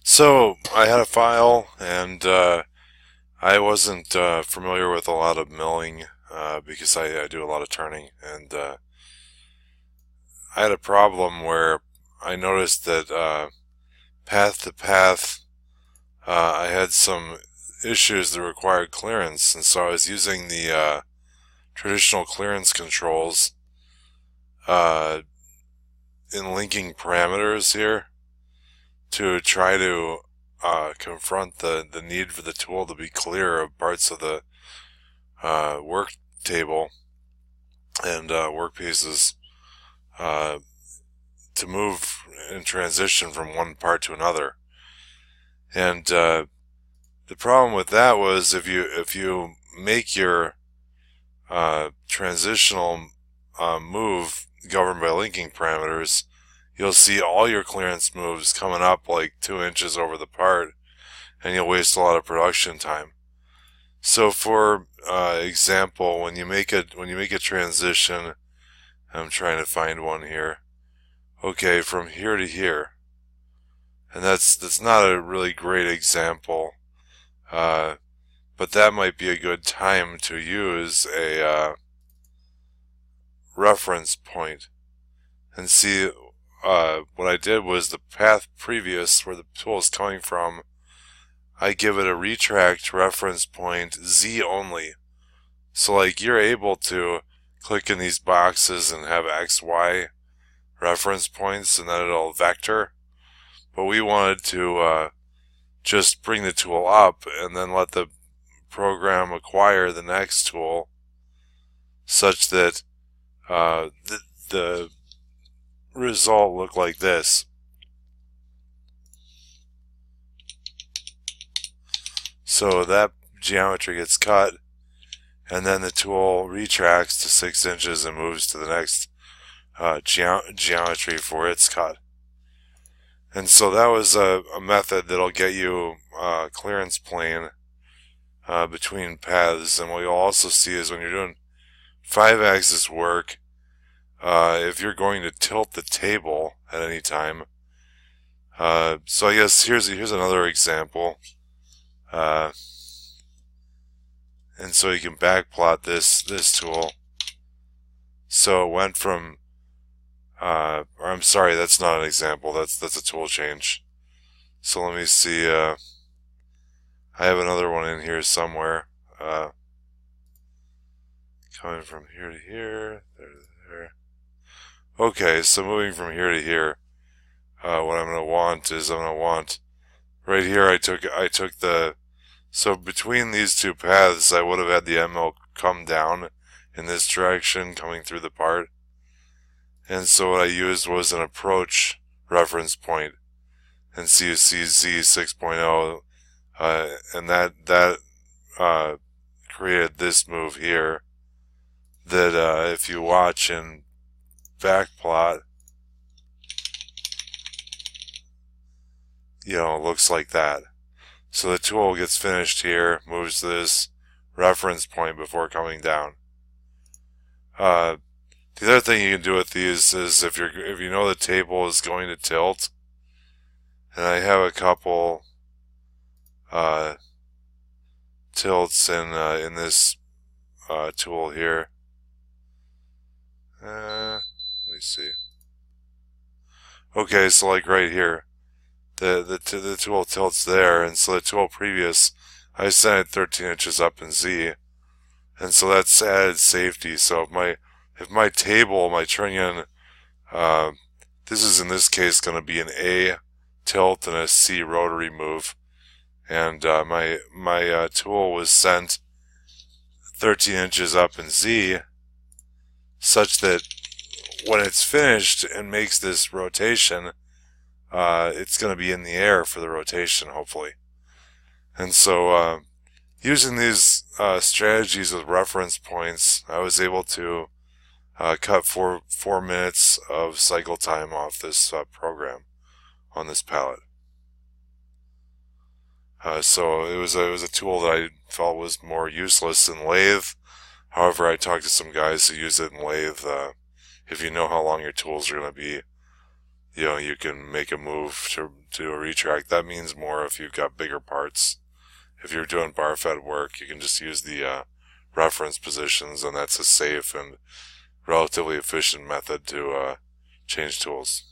So I had a file, and I wasn't familiar with a lot of milling because I do a lot of turning, and I had a problem where I noticed that path to path I had some issues that required clearance, and so I was using the traditional clearance controls uh, in linking parameters here to try to confront the need for the tool to be clear of parts of the work table and work pieces uh, to move and transition from one part to another. And the problem with that was if you make your transitional move governed by linking parameters, you'll see all your clearance moves coming up like 2 inches over the part, and you'll waste a lot of production time. So, for example, when you make a transition, I'm trying to find one here. Okay, from here to here, and that's not a really great example, uh, but that might be a good time to use a reference point and see. What I did was the path previous where the tool is coming from, I give it a retract reference point Z only. So like you're able to click in these boxes and have X, Y reference points and then it'll vector. But we wanted to just bring the tool up and then let the program acquire the next tool such that the result looked like this. So that geometry gets cut, and then the tool retracts to 6 inches and moves to the next geometry for its cut. And so that was a method that'll get you clearance plane between paths. And what you'll also see is when you're doing 5-axis work, if you're going to tilt the table at any time. So I guess here's another example. And so you can backplot this tool. So it went from, or I'm sorry, that's not an example. That's a tool change. So let me see. I have another one in here somewhere. Coming from here to here, there to there. Okay, so moving from here to here, what I'm gonna want is right here. I took the so between these two paths, I would have had the ML come down in this direction, coming through the part. And so what I used was an approach reference point, and so you see Z 6.0, and that created this move here. That if you watch and backplot, looks like that. So the tool gets finished here, moves to this reference point before coming down. The other thing you can do with these is if you know the table is going to tilt, and I have a couple tilts in this tool here. Let me see. Okay, so like right here, the tool tilts there, and so the tool previous, I sent it 13 inches up in Z, and so that's added safety. So if my table, my trunnion, this is in this case going to be an A tilt and a C rotary move, and my tool was sent 13 inches up in Z, such that when it's finished and makes this rotation, it's going to be in the air for the rotation, hopefully. And so using these strategies with reference points, I was able to cut 4 minutes of cycle time off this program on this palette. So it was a tool that I felt was more useless in lathe. However, I talked to some guys who use it in lathe. If you know how long your tools are going to be, you can make a move to a retract. That means more if you've got bigger parts. If you're doing bar fed work, you can just use the reference positions, and that's a safe and relatively efficient method to change tools.